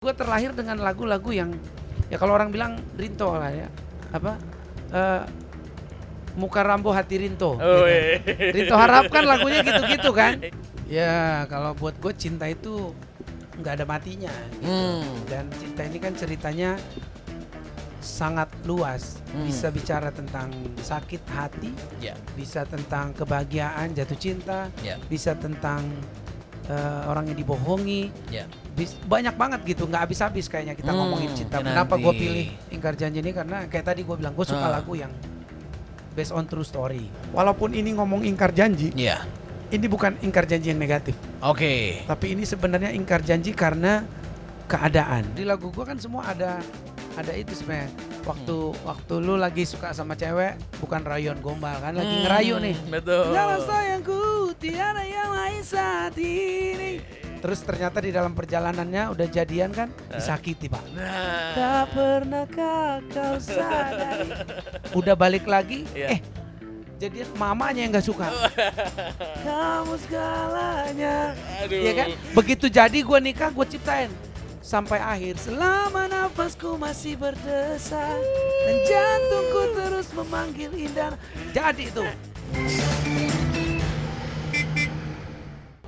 Gue terlahir dengan lagu-lagu yang ya kalau orang bilang rinto lah ya, apa muka rambo hati rinto, Oh, gitu. Rinto Harap kan lagunya gitu-gitu kan. Ya kalau buat gue cinta itu nggak ada matinya gitu. Dan cinta ini kan ceritanya sangat luas, bisa bicara tentang sakit hati, bisa tentang kebahagiaan jatuh cinta, bisa tentang orang yang dibohongi, banyak banget gitu, nggak habis-habis kayaknya kita ngomongin cinta. Kenapa gue pilih Ingkar Janji ini? Karena kayak tadi gue bilang, gue suka lagu yang based on true story. Walaupun ini ngomong ingkar janji, ini bukan ingkar janji yang negatif. Tapi ini sebenarnya ingkar janji karena keadaan. Di lagu gue kan semua ada itu sebenarnya. Waktu lu lagi suka sama cewek, bukan rayuan gombal kan, lagi ngerayu nih. Betul. Dalam sayangku tiada yang lain saat ini. Terus ternyata di dalam perjalanannya udah jadian kan, disakiti pak. Tak pernahkah kau sadari. Udah balik lagi, jadian mamanya yang nggak suka. Kamu segalanya. Aduh. Ya kan? Begitu jadi gue nikah, gue ciptain sampai akhir. Selama nafasku masih berdesak dan jantungku terus memanggil indah. Jadi itu.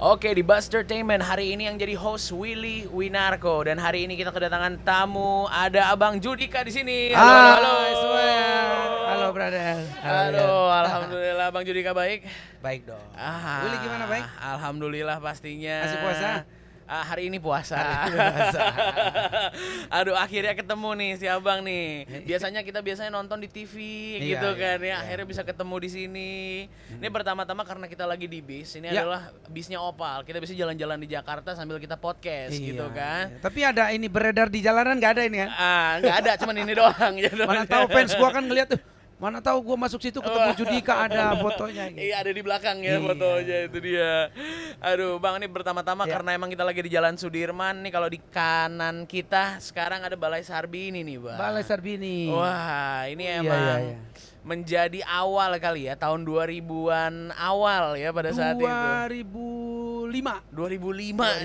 Oke, di Bustertainment hari ini yang jadi host Willy Winarko, dan hari ini kita kedatangan tamu, ada Abang Judika di sini. Halo semuanya. Halo brother. Halo, alhamdulillah Bang Judika baik. Baik dong. Willy gimana, baik? Alhamdulillah pastinya. Masih puasa? Hari ini puasa. Aduh, akhirnya ketemu nih si Abang nih. Biasanya kita nonton di TV gitu kan ya. Akhirnya bisa ketemu di sini. Ini pertama-tama karena kita lagi di bis. Ini adalah bisnya Opal. Kita bisa jalan-jalan di Jakarta sambil kita podcast gitu kan. Tapi ada ini beredar di jalanan, nggak ada ini kan? Nggak ada, cuman ini doang. Mana tahu fans gua kan ngeliat tuh. Mana tahu gue masuk situ ketemu Judika, ada fotonya gitu. Iya, ada di belakang ya fotonya, itu dia. Aduh Bang, ini pertama-tama karena emang kita lagi di Jalan Sudirman nih. Kalau di kanan kita sekarang ada Balai Sarbini nih Bang. Balai Sarbini. Wah, ini emang menjadi awal kali ya, tahun 2000-an awal ya pada saat itu. 2005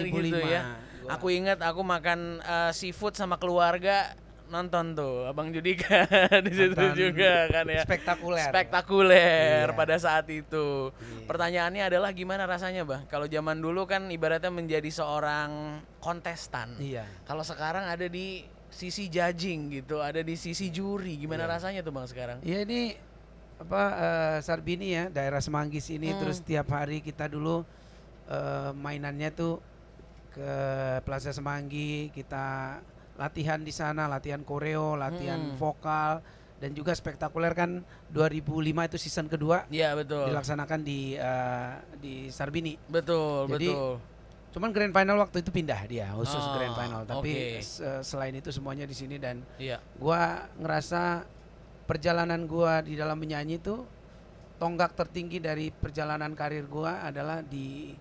gitu ya. Aku ingat aku makan seafood sama keluarga, nonton tuh Abang Judika di situ juga kan ya. Spektakuler pada saat itu. Pertanyaannya adalah gimana rasanya Bang? Kalau zaman dulu kan ibaratnya menjadi seorang kontestan. Kalau sekarang ada di sisi judging gitu, ada di sisi juri. Gimana rasanya tuh Bang sekarang? Iya, ini Sarbini ya, daerah Semanggis ini. Terus tiap hari kita dulu mainannya tuh ke Plaza Semanggi, kita latihan di sana, latihan koreo, latihan vokal, dan juga spektakuler kan 2005 itu season kedua. Iya betul. Dilaksanakan di Sarbini. Betul. Cuman grand final waktu itu pindah dia, khusus grand final. Tapi selain itu semuanya di sini, dan gua ngerasa perjalanan gua di dalam menyanyi itu tonggak tertinggi dari perjalanan karir gua adalah di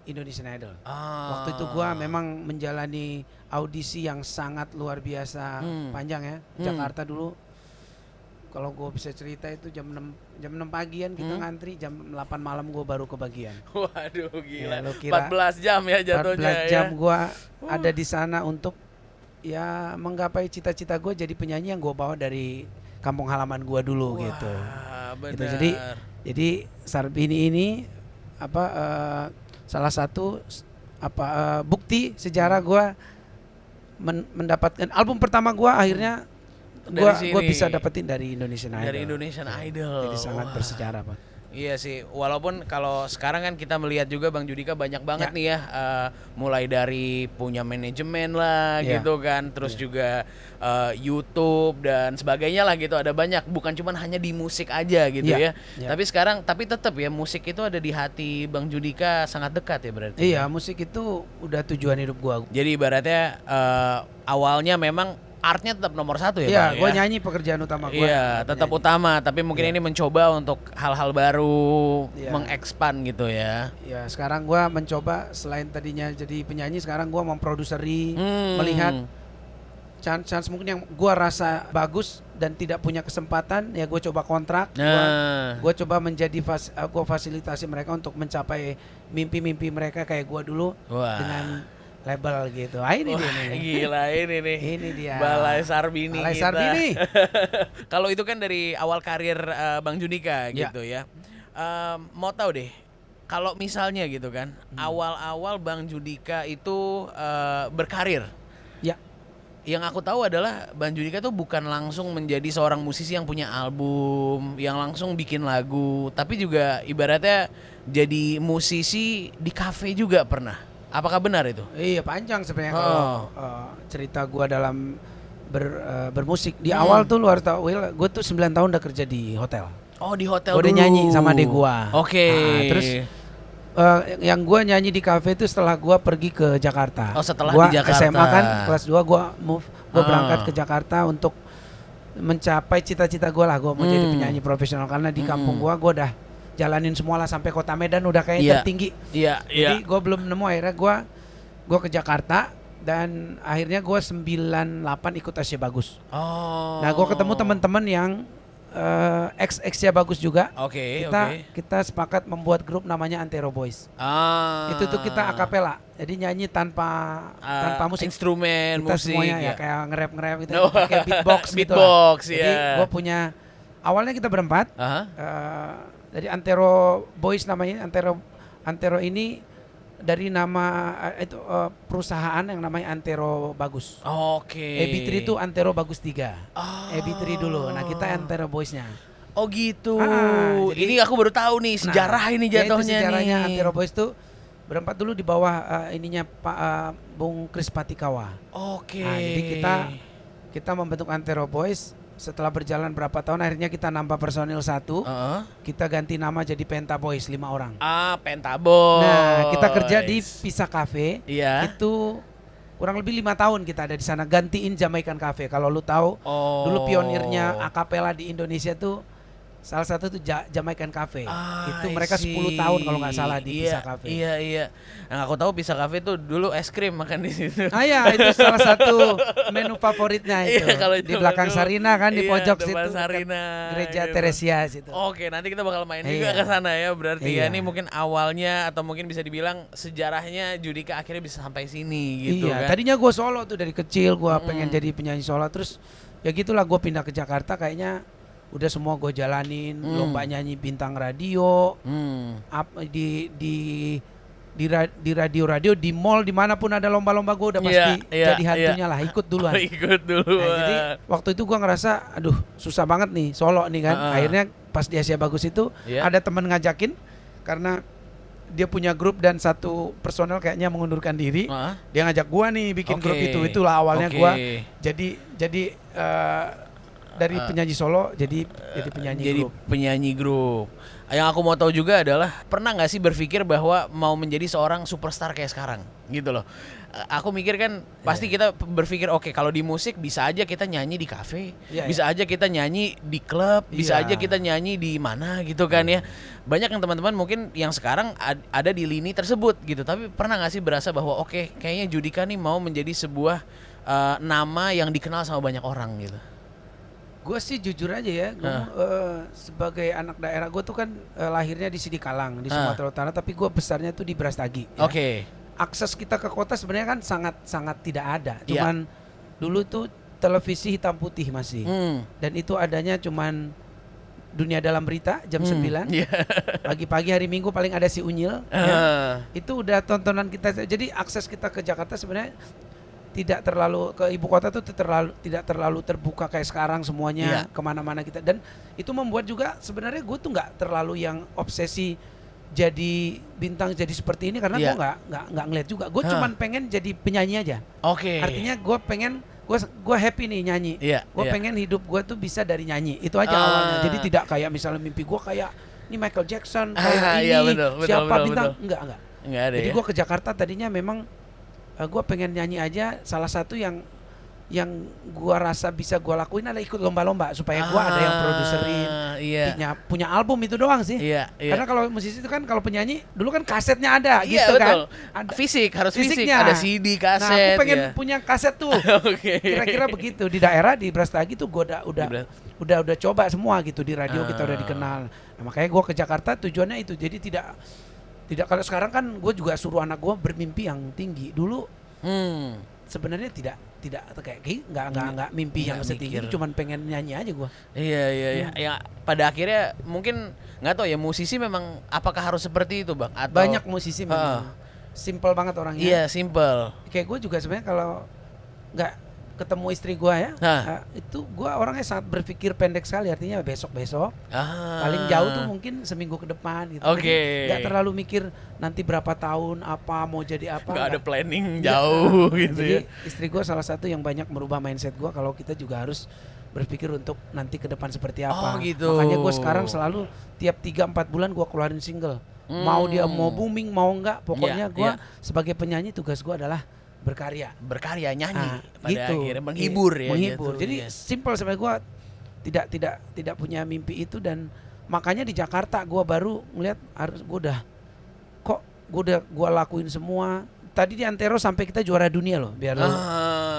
Indonesian Idol. Waktu itu gua memang menjalani audisi yang sangat luar biasa panjang ya. Jakarta dulu, kalau gua bisa cerita itu jam 6 pagian kita ngantri, jam 8 malam gua baru kebagian. Waduh gila. Ya, 14 jam ya jatuhnya. 14 jam gua ada di sana untuk ya menggapai cita-cita gua jadi penyanyi yang gua bawa dari kampung halaman gua dulu gitu. Gitu. Jadi Sarbini ini salah satu bukti sejarah gue mendapatkan album pertama gue, akhirnya gue bisa dapetin dari Indonesian Idol. Jadi sangat bersejarah Pak. Iya sih, walaupun kalau sekarang kan kita melihat juga Bang Judika banyak banget nih ya, mulai dari punya manajemen lah gitu kan, terus juga YouTube dan sebagainya lah gitu, ada banyak, bukan cuma hanya di musik aja gitu ya. Tapi tetap ya musik itu ada di hati Bang Judika sangat dekat ya berarti. Iya, musik itu udah tujuan hidup gua. Jadi ibaratnya awalnya memang artnya tetap nomor satu ya Bang? Iya, gue nyanyi pekerjaan utama gue. Iya, tetap utama, tapi mungkin ini mencoba untuk hal-hal baru, mengekspan gitu ya. Iya, sekarang gue mencoba selain tadinya jadi penyanyi, sekarang gue memproduseri, melihat chance mungkin yang gue rasa bagus dan tidak punya kesempatan, ya gue coba kontrak. Gue coba menjadi gue fasilitasi mereka untuk mencapai mimpi-mimpi mereka kayak gue dulu. Dengan label gitu. Ini dia nih. Gila ini nih. Ini dia. Balai Sarbini Balai kita. Sarbini. Kalau itu kan dari awal karir Bang Judika gitu ya. Mau tahu deh, kalau misalnya gitu kan, awal-awal Bang Judika itu berkarir. Ya. Yang aku tahu adalah Bang Judika tuh bukan langsung menjadi seorang musisi yang punya album, yang langsung bikin lagu, tapi juga ibaratnya jadi musisi di kafe juga pernah. Apakah benar itu? Iya, panjang sebenarnya kalau cerita gua dalam bermusik. Di awal tuh lu harus tahu, Will, gua tuh 9 tahun udah kerja di hotel. Oh, di hotel gua udah nyanyi sama adek gua. Oke. Terus yang gua nyanyi di kafe itu setelah gua pergi ke Jakarta. Oh, setelah gua di Jakarta. SMA kan kelas 2 gua berangkat ke Jakarta untuk mencapai cita-cita gua lah. Gua mau jadi penyanyi profesional karena di kampung gua udah jalanin semua lah sampai kota Medan udah kayak tertinggi. Iya. Jadi gua belum nemu, akhirnya gua ke Jakarta dan akhirnya gua 98 ikut Asia Bagus. Oh. Nah, gua ketemu teman-teman yang ex-nya bagus juga. Oke. Kita sepakat membuat grup namanya Antero Boys. Itu tuh kita akapela. Jadi nyanyi tanpa musik. Instrumen kita musik. semuanya ya kayak nge-rap gitu. Pakai beatbox gitu. Beatbox ya. Jadi gua punya, awalnya kita berempat. Jadi Antero Boys namanya. Antero ini dari nama perusahaan yang namanya Antero Bagus. Oke. AB3 itu Antero Bagus 3. AB3 dulu. Nah, kita Antero Boys-nya. Oh gitu. Jadi, ini aku baru tahu nih sejarah ini jatuhnya sejarahnya nih. Antero Boys tuh berempat dulu di bawah ininya Pak Bung Kris Patikawa. Oke. Nah, jadi kita membentuk Antero Boys. Setelah berjalan berapa tahun akhirnya kita nambah personil 1. Kita ganti nama jadi Penta Boys 5 orang. Penta Boys. Nah, kita kerja di Pisa Cafe. Iya. Itu kurang lebih 5 tahun kita ada di sana, gantiin Jamaican Cafe. Kalau lu tahu, dulu pionirnya akapela di Indonesia tuh salah satu tuh Jamaican Cafe. Itu mereka 10 tahun kalau nggak salah di Pisa Cafe. Iya. Yang aku tahu Pisa Cafe tuh dulu es krim makan di situ. Iya, itu salah satu menu favoritnya itu. Iya, kalau di belakang Sarina kan, di pojok situ. Sarina, Gereja gitu. Teresia situ. Oke, nanti kita bakal main juga ke sana ya. Berarti ya ini mungkin awalnya atau mungkin bisa dibilang sejarahnya Judika akhirnya bisa sampai sini gitu kan. Tadinya gue solo tuh dari kecil, gue pengen jadi penyanyi solo, terus ya gitulah gue pindah ke Jakarta, kayaknya udah semua gue jalanin, lomba nyanyi bintang radio, di radio, di mall, dimanapun ada lomba-lomba gue udah pasti jadi hantunya lah, ikut duluan. Ikut duluan. Nah, jadi waktu itu gue ngerasa, aduh susah banget nih solo nih kan. Akhirnya pas di Asia Bagus itu ada teman ngajakin karena dia punya grup dan satu personel kayaknya mengundurkan diri. Dia ngajak gue nih bikin grup itu. Itulah awalnya gue jadi dari penyanyi solo jadi penyanyi grup. Yang aku mau tahu juga adalah pernah nggak sih berpikir bahwa mau menjadi seorang superstar kayak sekarang gitu loh. Aku mikir kan pasti kita berpikir oke, kalau di musik bisa aja kita nyanyi di kafe, bisa aja kita nyanyi di klub, bisa aja kita nyanyi di mana gitu kan ya. Banyak yang teman-teman mungkin yang sekarang ada di lini tersebut gitu. Tapi pernah nggak sih berasa bahwa oke, kayaknya Judika nih mau menjadi sebuah nama yang dikenal sama banyak orang gitu. Gue sih jujur aja ya, sebagai anak daerah, gue tuh kan lahirnya di Sidikalang di Sumatera Utara, tapi gue besarnya tuh di Brastagi. Ya. Akses kita ke kota sebenarnya kan sangat tidak ada. Cuman dulu tuh televisi hitam putih masih, dan itu adanya cuman Dunia Dalam Berita jam 9. Pagi-pagi hari Minggu paling ada si Unyil. Itu udah tontonan kita. Jadi akses kita ke Jakarta sebenarnya tidak terlalu, ke ibu kota tuh tidak terlalu terbuka kayak sekarang semuanya kemana-mana kita, dan itu membuat juga sebenarnya gue tuh nggak terlalu yang obsesi jadi bintang jadi seperti ini karena gue nggak ngeliat juga, gue cuman pengen jadi penyanyi aja. Artinya gue pengen, gue happy nih nyanyi, gue pengen hidup gue tuh bisa dari nyanyi itu aja awalnya. Jadi tidak kayak misalnya mimpi gue kayak ini Michael Jackson kayak ini siapa bintang, enggak. Jadi gue ke Jakarta tadinya memang gue pengen nyanyi aja. Salah satu yang gue rasa bisa gue lakuin adalah ikut lomba-lomba supaya gue ada yang produserin, punya album itu doang sih. Karena kalau musisi itu kan, kalau penyanyi dulu kan kasetnya ada gitu kan. Ada fisik, harus fisiknya. Ada CD, kaset. Nah, aku pengen punya kaset tuh. Kira-kira begitu. Di daerah di Brastagi tuh gue udah coba semua gitu, di radio kita udah dikenal. Nah, makanya gue ke Jakarta tujuannya itu. Jadi tidak kalau sekarang kan gue juga suruh anak gue bermimpi yang tinggi. Dulu Sebenarnya tidak kayak nggak mimpi yang setinggi itu, cuman pengen nyanyi aja gue. Iya. Ya pada akhirnya mungkin nggak tahu ya, musisi memang apakah harus seperti itu Bang? Atau banyak musisi memang simple banget orangnya. Iya, simple. Kayak gue juga sebenarnya kalau nggak ketemu istri gue ya, itu gue orangnya sangat berpikir pendek sekali, artinya besok paling jauh tuh mungkin seminggu ke depan gitu. Oke. Nggak terlalu mikir nanti berapa tahun apa mau jadi apa. Nggak ada planning jauh gitu. Jadi ya. istri gue salah satu yang banyak merubah mindset gue kalau kita juga harus berpikir untuk nanti ke depan seperti apa. Gitu. Makanya gue sekarang selalu tiap 3-4 bulan gue keluarin single. Mau dia mau booming mau enggak, pokoknya gue sebagai penyanyi tugas gue adalah berkarya nyanyi pada gitu. Akhirnya menghibur ya menghibur gitu. Jadi simple sampai gue tidak punya mimpi itu, dan makanya di Jakarta gue baru ngeliat harus gue lakuin semua. Tadi di Antero sampai kita juara dunia loh, biar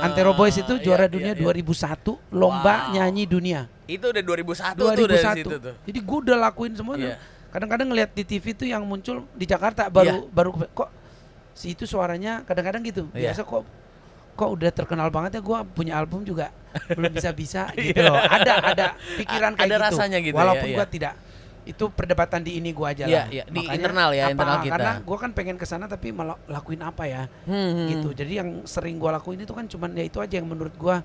Antero Boys itu juara dunia 2001 lomba nyanyi dunia. Itu udah 2001 tuh dari situ tuh. Jadi gue udah lakuin semua tuh. Kadang-kadang ngeliat di TV tuh yang muncul di Jakarta baru kok si itu suaranya kadang-kadang gitu. Biasa kok udah terkenal banget ya, gue punya album juga belum bisa gitu loh. Ada pikiran kayak ada gitu. rasanya gitu. Walaupun gue tidak, itu perdebatan di ini gue aja lah. Di internal ya, internal kita. Karena gue kan pengen kesana tapi malah lakuin apa ya gitu. Jadi yang sering gue lakuin itu kan cuman ya itu aja yang menurut gue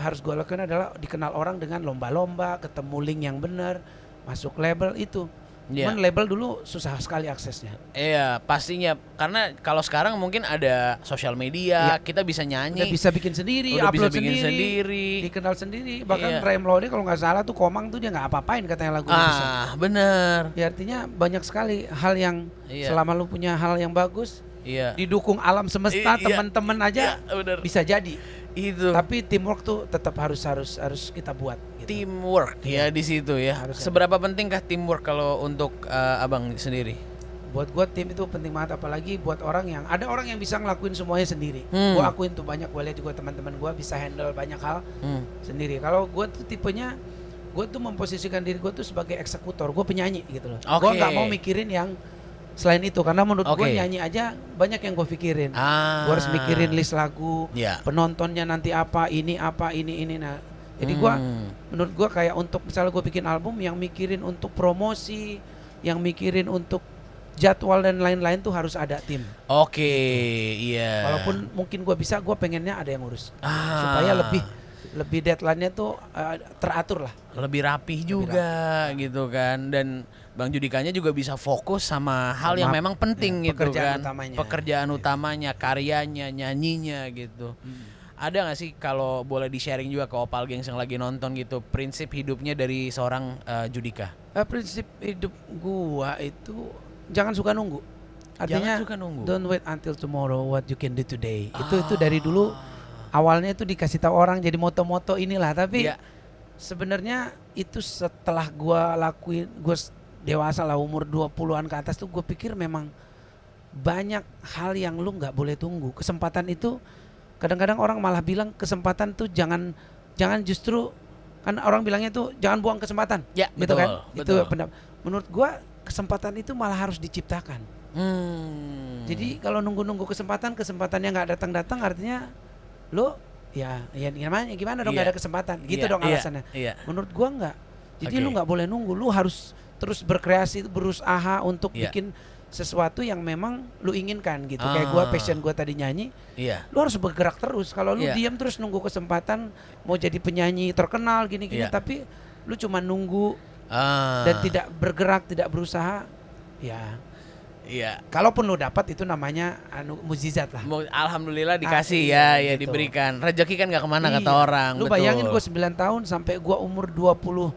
harus gue lakuin adalah dikenal orang dengan lomba-lomba, ketemu link yang benar, masuk label itu. Cuman label dulu susah sekali aksesnya. Iya, pastinya. Karena kalau sekarang mungkin ada sosial media, kita bisa nyanyi. Udah bisa bikin sendiri, upload sendiri, dikenal sendiri. Bahkan Rem Lode kalau nggak salah tuh Komang tuh dia nggak apa-apain katanya lagu bisa. Bener. Ya artinya banyak sekali hal yang selama lu punya hal yang bagus, didukung alam semesta, teman-teman aja bisa jadi. Itu. Tapi teamwork tuh tetap harus kita buat. Gitu. Teamwork ya di situ ya. Seberapa pentingkah teamwork kalau untuk abang sendiri? Buat gua tim itu penting banget, apalagi buat ada orang yang bisa ngelakuin semuanya sendiri. Gua akuin tuh banyak, gua lihat juga teman-teman gua bisa handle banyak hal sendiri. Kalau gua tuh tipenya, gua tuh memposisikan diri gua tuh sebagai eksekutor, gua penyanyi gitu loh. Gua nggak mau mikirin yang selain itu, karena menurut gue nyanyi aja banyak yang gue pikirin. Gue harus mikirin list lagu, penontonnya nanti apa ini. Nah, jadi gue menurut gue kayak untuk misalnya gue bikin album, yang mikirin untuk promosi, yang mikirin untuk jadwal dan lain-lain tuh harus ada tim. Walaupun mungkin gue pengennya ada yang ngurus supaya lebih deadline-nya tuh teratur lah. Lebih rapih juga gitu kan. Dan Bang Judikanya juga bisa fokus sama hal yang memang penting gitu kan. Pekerjaan utamanya, karyanya, nyanyinya gitu. Ada gak sih kalau boleh di-sharing juga ke Opal Gengs yang lagi nonton gitu, prinsip hidupnya dari seorang Judika? Prinsip hidup gua itu jangan suka nunggu. Artinya don't wait until tomorrow what you can do today. Itu dari dulu awalnya itu dikasih tahu orang jadi moto-moto inilah, tapi sebenarnya itu setelah gua lakuin, gua dewasa lah, umur 20-an ke atas tuh gue pikir memang banyak hal yang lu nggak boleh tunggu. Kesempatan itu kadang-kadang orang malah bilang kesempatan tuh jangan justru, kan orang bilangnya tuh jangan buang kesempatan. Ya, gitu betul, kan? Betul. Itu menurut gue kesempatan itu malah harus diciptakan. Jadi kalau nunggu-nunggu kesempatannya nggak datang-datang, artinya lu ya gimana dong nggak ada kesempatan. Gitu dong alasannya. Menurut gue nggak. Jadi lu nggak boleh nunggu, lu harus terus berkreasi, berusaha untuk bikin sesuatu yang memang lu inginkan gitu. Kayak gue, passion gue tadi nyanyi, lu harus bergerak terus. Kalau lu diam terus nunggu kesempatan mau jadi penyanyi terkenal gini-gini, tapi lu cuma nunggu dan tidak bergerak, tidak berusaha, kalaupun lu dapat itu namanya mukjizat lah. Alhamdulillah dikasih gitu. Diberikan. Rezeki kan gak kemana kata orang. Lu bayangin gue 9 tahun sampai gue umur 29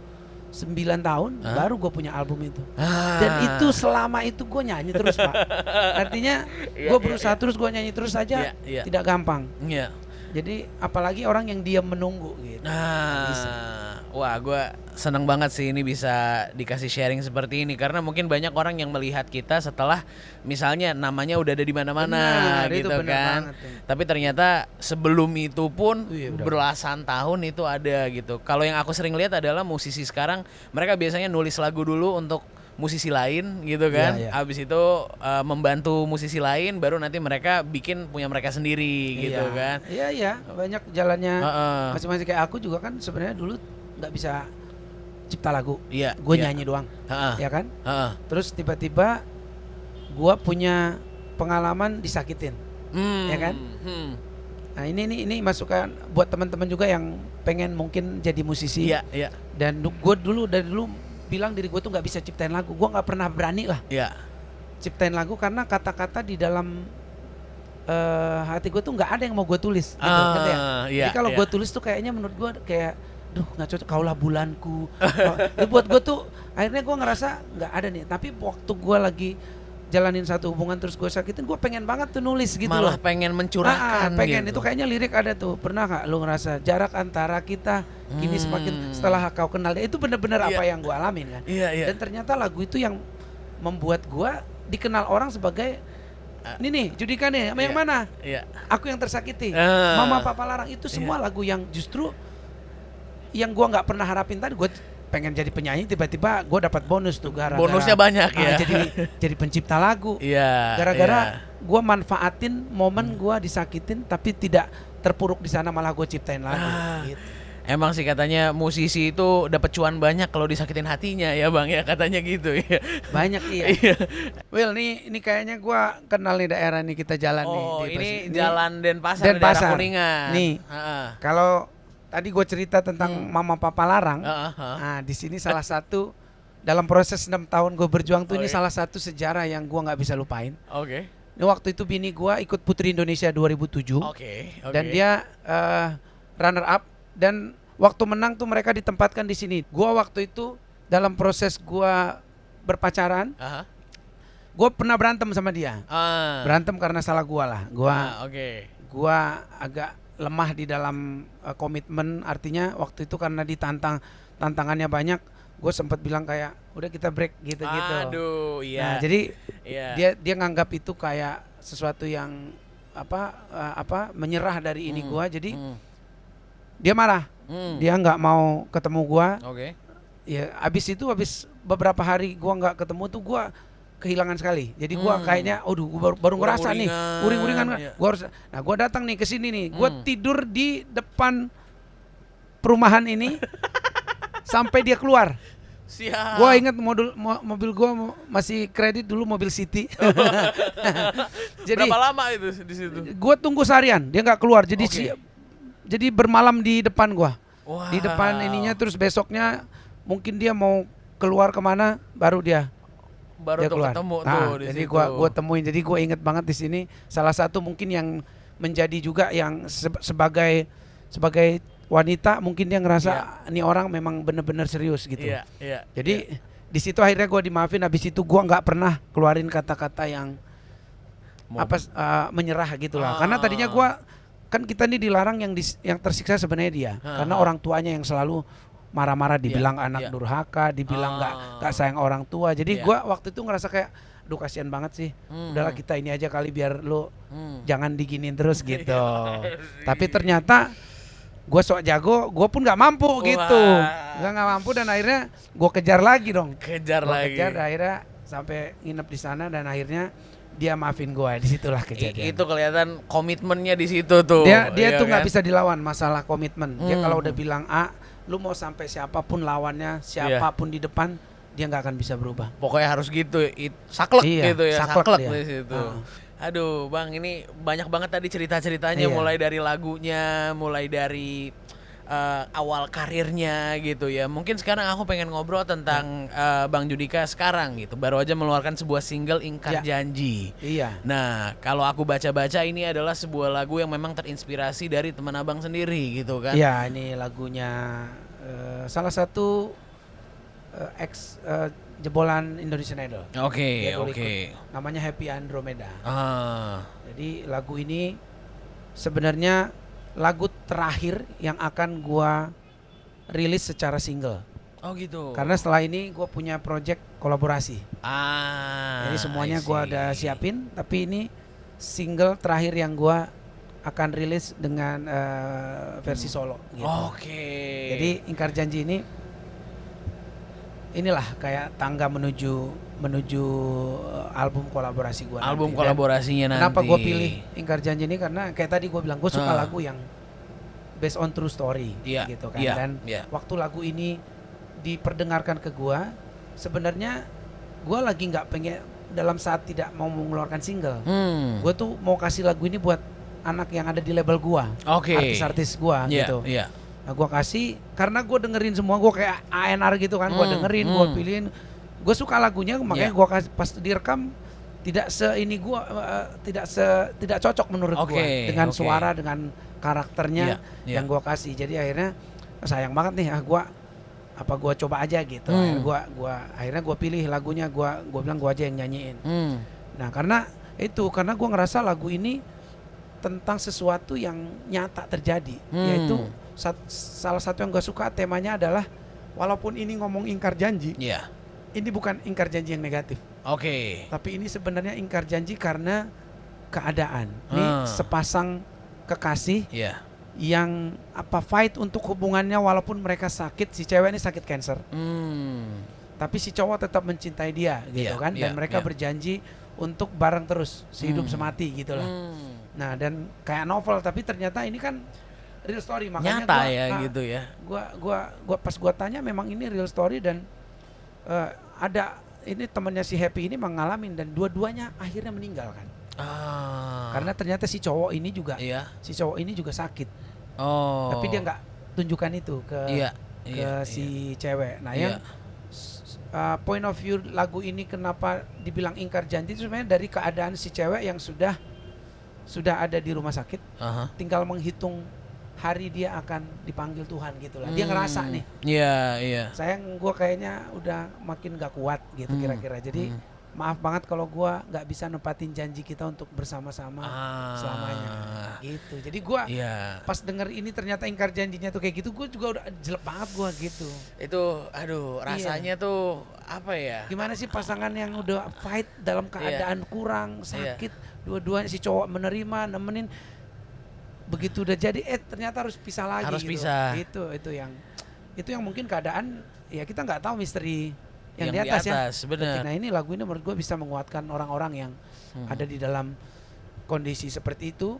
tahun baru gue punya album itu. Dan itu selama itu gue nyanyi terus, Pak. Artinya gue berusaha terus, gue nyanyi terus aja, tidak gampang. Jadi apalagi orang yang diam menunggu gitu. Wah, gue seneng banget sih ini bisa dikasih sharing seperti ini, karena mungkin banyak orang yang melihat kita setelah misalnya namanya udah ada di mana-mana gitu kan. Tapi ternyata sebelum itu pun belasan tahun itu ada gitu. Kalau yang aku sering lihat adalah musisi sekarang, mereka biasanya nulis lagu dulu untuk musisi lain gitu kan. Abis itu membantu musisi lain, baru nanti mereka bikin punya mereka sendiri gitu kan. Iya, banyak jalannya. Masing-masing kayak aku juga kan sebenarnya dulu nggak bisa cipta lagu. Gue nyanyi doang, ya kan. Terus tiba-tiba gue punya pengalaman disakitin, ya kan. Nah ini masukan buat teman-teman juga yang pengen mungkin jadi musisi. Dan gue dari dulu bilang diri gue tuh nggak bisa ciptain lagu. Gue nggak pernah berani lah ciptain lagu karena kata-kata di dalam hati gue tuh nggak ada yang mau gue tulis gitu, jadi kalau gue tulis tuh kayaknya menurut gue kayak nggak cocok, kaulah bulanku. Buat gue tuh akhirnya gue ngerasa nggak ada nih. Tapi waktu gue lagi jalanin satu hubungan terus gue sakitin, gue pengen banget tuh nulis gitu. Malah pengen mencurahkan pengen gitu. Itu kayaknya lirik ada tuh. Pernah gak lu ngerasa jarak antara kita kini semakin setelah kau kenal dia? Itu bener-bener apa yang gue alamin kan. Dan ternyata lagu itu yang membuat gue dikenal orang sebagai ini nih Judika nih, sama yang mana? Aku yang tersakiti, Mama Papa Larang. Itu semua lagu yang justru yang gue nggak pernah harapin tadi. Gue pengen jadi penyanyi, tiba-tiba gue dapat bonus tuh gara-gara bonusnya banyak ya. Jadi pencipta lagu. Gara-gara gue manfaatin momen gue disakitin, tapi tidak terpuruk di sana, malah gue ciptain lagu. Gitu. Emang sih katanya musisi itu dapat cuan banyak kalau disakitin hatinya ya bang ya, katanya gitu ya. Banyak Will, ini kayaknya gue kenal nih daerah nih, kita jalan nih. Ini Jalan Denpasar, daerah Kuningan. Nih, kalau tadi gue cerita tentang Mama Papa Larang. Nah, di sini salah satu dalam proses 6 tahun gue berjuang tuh ini salah satu sejarah yang gue nggak bisa lupain. Ini waktu itu bini gue ikut Putri Indonesia 2007. Dan dia runner up, dan waktu menang tuh mereka ditempatkan di sini. Gue waktu itu dalam proses gue berpacaran, gue pernah berantem sama dia. Berantem karena salah gue lah. Gue agak lemah di dalam komitmen, artinya waktu itu karena tantangannya banyak, gue sempat bilang kayak udah kita break gitu-gitu. Nah, jadi dia nganggap itu kayak sesuatu yang menyerah dari ini gue, jadi dia marah. Dia nggak mau ketemu gue. Ya abis beberapa hari gue nggak ketemu tuh gue kehilangan sekali. Jadi gue kayaknya, gue baru ngerasa nih, uring-uringan. Nah gue datang nih ke sini nih, gue tidur di depan perumahan ini sampai dia keluar. Gue ingat mobil gue masih kredit dulu, mobil City. Jadi berapa lama itu di situ? Gue tunggu seharian, dia nggak keluar. Jadi bermalam di depan gue, di depan ininya. Terus besoknya mungkin dia mau keluar kemana, baru dia keluar. Ketemu tuh di jadi situ. Gua temuin. Jadi gue inget banget di sini salah satu mungkin yang menjadi juga yang sebagai wanita mungkin dia ngerasa ini orang memang bener-bener serius gitu. Jadi di situ akhirnya gue dimaafin. Habis itu gue nggak pernah keluarin kata-kata yang menyerah gitulah. Karena tadinya kita nih dilarang, yang tersiksa sebenarnya dia. Karena orang tuanya yang selalu marah-marah, dibilang anak durhaka, dibilang nggak sayang orang tua. Jadi gue waktu itu ngerasa kayak, aduh kasihan banget sih. Udahlah kita ini aja kali, biar lo jangan diginin terus gitu. Tapi ternyata gue sok jago, gue pun nggak mampu gitu. Nggak mampu, dan akhirnya gue kejar lagi dong. Kejar, akhirnya sampai nginep di sana, dan akhirnya dia maafin gue. Disitulah kejadian. Itu kelihatan komitmennya di situ tuh. Dia tuh nggak bisa dilawan masalah komitmen. Dia kalau udah bilang A, lu mau sampai siapapun lawannya, siapapun di depan, dia nggak akan bisa berubah. Pokoknya harus gitu, saklek gitu ya, saklek di situ. Aduh bang, ini banyak banget tadi cerita-ceritanya, mulai dari lagunya, mulai dari awal karirnya gitu ya. Mungkin sekarang aku pengen ngobrol tentang Bang Judika sekarang gitu. Baru aja mengeluarkan sebuah single, Ingkar Janji. Nah, kalau aku baca-baca ini adalah sebuah lagu yang memang terinspirasi dari teman abang sendiri gitu kan. Iya, ini lagunya salah satu jebolan Indonesian Idol. Oke. Namanya Happy Andromeda. Jadi lagu ini sebenarnya lagu terakhir yang akan gua rilis secara single. Gitu. Karena setelah ini gua punya project kolaborasi. Jadi semuanya gua udah siapin, tapi ini single terakhir yang gua akan rilis dengan versi solo gitu. Jadi Ingkar Janji ini inilah kayak tangga menuju album kolaborasi gue. Album kolaborasinya nanti. Kenapa gue pilih Ingkar Janji ini karena kayak tadi gue bilang gue suka lagu yang based on true story gitu kan. Dan waktu lagu ini diperdengarkan ke gue, sebenarnya gue lagi nggak pengen dalam saat tidak mau mengeluarkan single. Gue tuh mau kasih lagu ini buat anak yang ada di label gue, artis-artis gue gitu. Nah, gue kasih karena gue dengerin semua, gue kayak A&R gitu kan, gue dengerin, gue pilihin, gue suka lagunya, makanya gue kasih pas direkam tidak tidak cocok menurut gue dengan suara, dengan karakternya yang gue kasih. Jadi akhirnya sayang banget nih, gue coba aja gitu. Akhirnya gue pilih lagunya, gue bilang gue aja yang nyanyiin. Nah karena gue ngerasa lagu ini tentang sesuatu yang nyata terjadi, yaitu salah satu yang gue suka temanya adalah walaupun ini ngomong ingkar janji, ini bukan ingkar janji yang negatif. Tapi ini sebenarnya ingkar janji karena keadaan. Ini sepasang kekasih yang fight untuk hubungannya walaupun mereka sakit. Si cewek ini sakit kanker, tapi si cowok tetap mencintai dia gitu kan. Dan mereka berjanji untuk bareng terus sehidup semati gitu lah. Nah dan kayak novel, tapi ternyata ini kan real story, makanya nyata gitu ya. Gua pas gua tanya memang ini real story dan ada ini temannya si Happy ini mengalamin dan dua-duanya akhirnya meninggal kan. Karena ternyata si cowok ini juga sakit. Tapi dia nggak tunjukkan itu ke si cewek. Nah yang point of view lagu ini kenapa dibilang ingkar janji itu sebenarnya dari keadaan si cewek yang sudah ada di rumah sakit, tinggal menghitung hari dia akan dipanggil Tuhan gitulah. Dia ngerasa nih, sayang gue kayaknya udah makin gak kuat gitu kira-kira. Jadi maaf banget kalau gue gak bisa nempatin janji kita untuk bersama-sama selamanya gitu. Jadi gue pas denger ini ternyata ingkar janjinya tuh kayak gitu, gue juga udah jelek banget gue gitu. Itu rasanya tuh apa ya, gimana sih pasangan yang udah fight dalam keadaan kurang sakit, dua-duanya si cowok menerima, nemenin, begitu udah jadi ternyata harus pisah lagi. Pisah. Itu yang mungkin keadaan ya kita nggak tahu misteri yang di atas ya. Bener. Nah ini lagu ini menurut gue bisa menguatkan orang-orang yang ada di dalam kondisi seperti itu.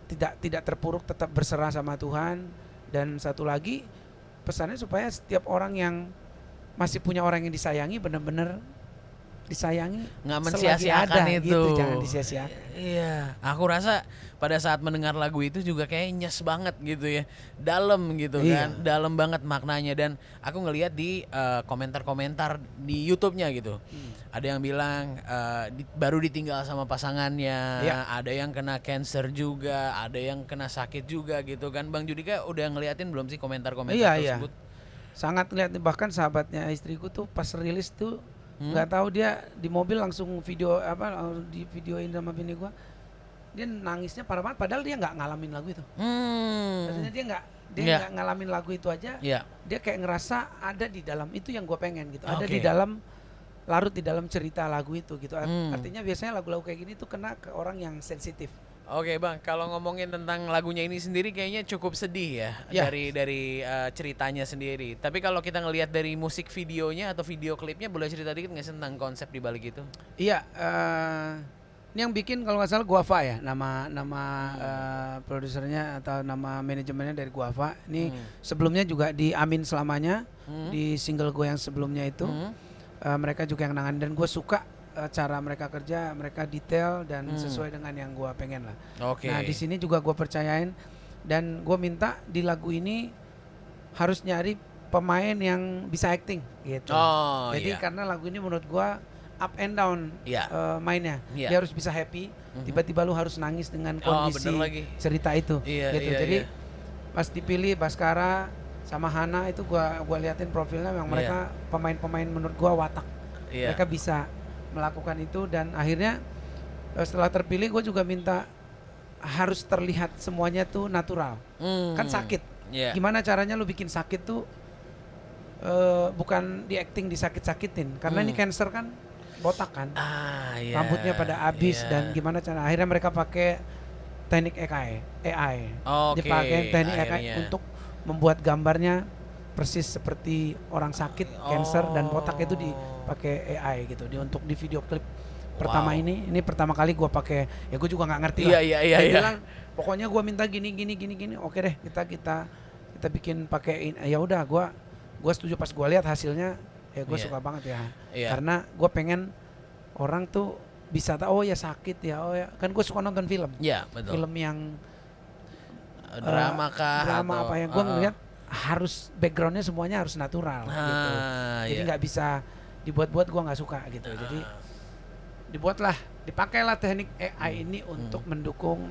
Tidak terpuruk, tetap berserah sama Tuhan. Dan satu lagi pesannya supaya setiap orang yang masih punya orang yang disayangi benar-benar disayangi, nggak mensia-siakan itu gitu, jangan disia-siakan. Aku rasa pada saat mendengar lagu itu juga kayak nyes banget gitu ya, dalam gitu kan, dalam banget maknanya. Dan aku ngelihat di komentar-komentar di YouTube-nya gitu, ada yang bilang baru ditinggal sama pasangannya, ada yang kena cancer juga, ada yang kena sakit juga gitu kan. Bang Judika udah ngeliatin belum sih komentar-komentar tersebut? Sangat ngeliat, bahkan sahabatnya istriku tuh pas rilis tuh nggak tahu dia di mobil langsung di videoin sama bini gua, dia nangisnya parah banget padahal dia nggak ngalamin lagu itu. Maksudnya dia nggak ngalamin lagu itu aja, dia kayak ngerasa ada di dalam itu yang gua pengen gitu, ada di dalam, larut di dalam cerita lagu itu gitu. Artinya biasanya lagu-lagu kayak gini tuh kena ke orang yang sensitif. Bang, kalau ngomongin tentang lagunya ini sendiri kayaknya cukup sedih ya, dari ceritanya sendiri. Tapi kalau kita ngelihat dari musik videonya atau video klipnya, boleh cerita dikit nggak sih tentang konsep di balik itu? Iya, ini yang bikin kalau nggak salah Guava ya, nama produsernya atau nama manajemennya dari Guava. Ini sebelumnya juga di Amin Selamanya, di single gue yang sebelumnya itu, mereka juga yang nangan, dan gue suka cara mereka kerja, mereka detail dan sesuai dengan yang gue pengen lah. Nah di sini juga gue percayain dan gue minta di lagu ini harus nyari pemain yang bisa acting gitu. Jadi karena lagu ini menurut gue up and down mainnya, dia harus bisa happy, tiba-tiba lu harus nangis dengan kondisi cerita itu gitu. Jadi pas dipilih Baskara sama Hana itu gue liatin profilnya, memang mereka pemain-pemain menurut gue watak, mereka bisa melakukan itu. Dan akhirnya setelah terpilih gue juga minta harus terlihat semuanya tuh natural. Kan sakit, gimana caranya lu bikin sakit tuh bukan di acting, disakit-sakitin, karena ini cancer kan, botak kan, rambutnya pada habis, dan gimana cara akhirnya mereka pakai teknik AI, dipakai teknik AI untuk membuat gambarnya persis seperti orang sakit cancer dan botak itu dipakai AI gitu untuk di video klip pertama ini pertama kali gue pakai, ya gue juga nggak ngerti lah. Dia bilang pokoknya gue minta gini, oke deh kita bikin pakai, ya udah gue setuju. Pas gue lihat hasilnya ya gue suka banget ya, karena gue pengen orang tuh bisa tahu, oh ya sakit ya, oh ya kan gue suka nonton film, betul. Film yang drama atau apa ya, gue ngeliat harus backgroundnya semuanya harus natural gitu, jadi nggak bisa dibuat-buat, gue nggak suka gitu, jadi dipakailah teknik AI ini untuk mendukung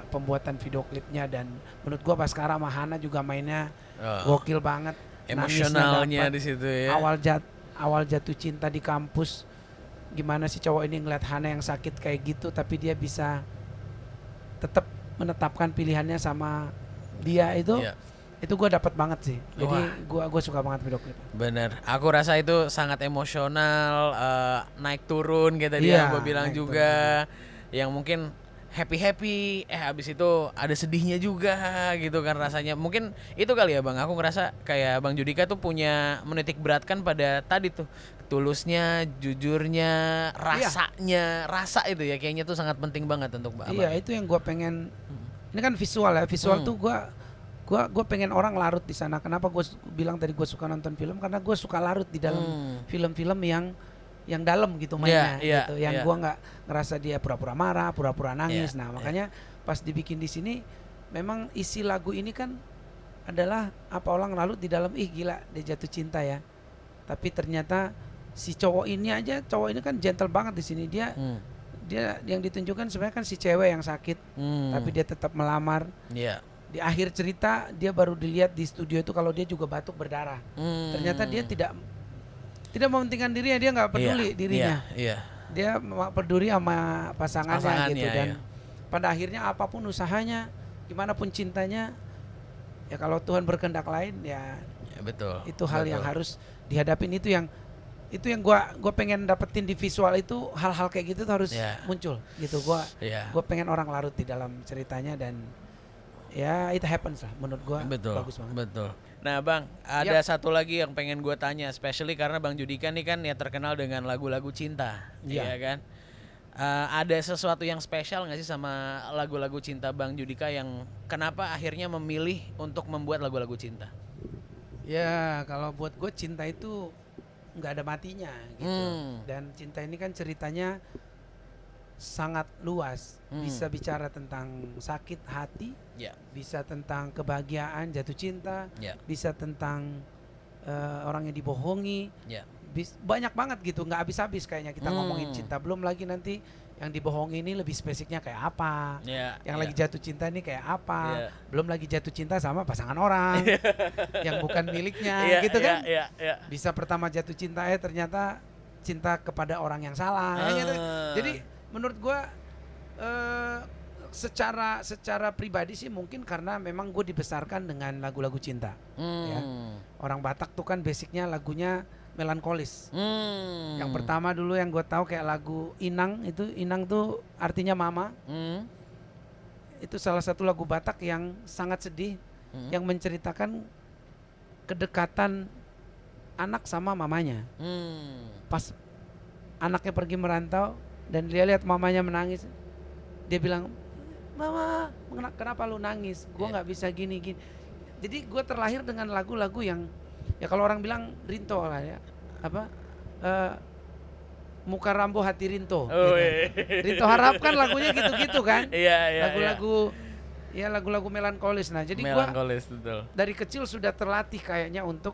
pembuatan video klipnya. Dan menurut gue Baskara sama Hana juga mainnya gokil banget, emosionalnya di situ ya. Awal jatuh cinta di kampus, gimana si cowok ini ngeliat Hana yang sakit kayak gitu, tapi dia bisa tetap menetapkan pilihannya sama dia itu gue dapat banget sih. Jadi gue suka banget video klip. Bener, aku rasa itu sangat emosional, naik turun kayak tadi yang gue bilang juga, yang mungkin happy habis itu ada sedihnya juga gitu kan rasanya. Mungkin itu kali ya Bang, aku ngerasa kayak Bang Judika tuh punya menitik beratkan pada tadi tuh tulusnya, jujurnya, rasanya, rasa itu ya kayaknya tuh sangat penting banget untuk Bang. Iya, itu yang gue pengen. Ini kan visual ya, visual tuh gue pengen orang larut di sana. Kenapa gue bilang tadi gue suka nonton film, karena gue suka larut di dalam film-film yang dalam gitu mainnya gitu, yang gue nggak ngerasa dia pura-pura marah, pura-pura nangis. Nah makanya pas dibikin di sini, memang isi lagu ini kan adalah apa orang larut di dalam, gila dia jatuh cinta ya, tapi ternyata si cowok ini kan gentle banget di sini. Dia yang ditunjukkan sebenarnya kan si cewek yang sakit, tapi dia tetap melamar. Di akhir cerita dia baru dilihat di studio itu kalau dia juga batuk berdarah. Ternyata dia tidak mementingkan dirinya, dia nggak peduli dirinya. Dia peduli sama pasangannya gitu. Dan pada akhirnya apapun usahanya, gimana pun cintanya, ya kalau Tuhan berkehendak lain ya betul. Itu hal yang harus dihadapin. Itu yang gua pengen dapetin di visual itu, hal-hal kayak gitu tuh harus muncul gitu. Gua pengen orang larut di dalam ceritanya, dan ya it happens lah menurut gua. Bagus banget. Betul. Nah Bang, ada satu lagi yang pengen gua tanya, especially karena Bang Judika nih kan ya terkenal dengan lagu-lagu cinta, ya kan? Ada sesuatu yang spesial nggak sih sama lagu-lagu cinta Bang Judika, yang kenapa akhirnya memilih untuk membuat lagu-lagu cinta? Ya kalau buat gue cinta itu nggak ada matinya gitu. Dan cinta ini kan ceritanya sangat luas, bisa bicara tentang sakit hati, bisa tentang kebahagiaan jatuh cinta, bisa tentang orang yang dibohongi, banyak banget gitu, nggak habis-habis kayaknya kita ngomongin cinta. Belum lagi nanti yang dibohongi ini lebih spesifiknya kayak apa, yang lagi jatuh cinta ini kayak apa, belum lagi jatuh cinta sama pasangan orang yang bukan miliknya gitu kan. Bisa pertama jatuh cinta ternyata cinta kepada orang yang salah gitu. Jadi menurut gue secara pribadi sih mungkin karena memang gue dibesarkan dengan lagu-lagu cinta. Ya. Orang Batak tuh kan basicnya lagunya melankolis. Yang pertama dulu yang gue tahu kayak lagu Inang, itu Inang tuh artinya mama. Itu salah satu lagu Batak yang sangat sedih, yang menceritakan kedekatan anak sama mamanya. Pas anaknya pergi merantau dan dia lihat mamanya menangis, dia bilang, "Mama, kenapa lu nangis? Gue nggak bisa gini." Jadi gue terlahir dengan lagu-lagu yang ya kalau orang bilang Rinto lah ya, muka rambo hati Rinto. Rinto Harap kan lagunya gitu-gitu kan. Lagu-lagu melankolis. Nah jadi gue dari kecil sudah terlatih kayaknya untuk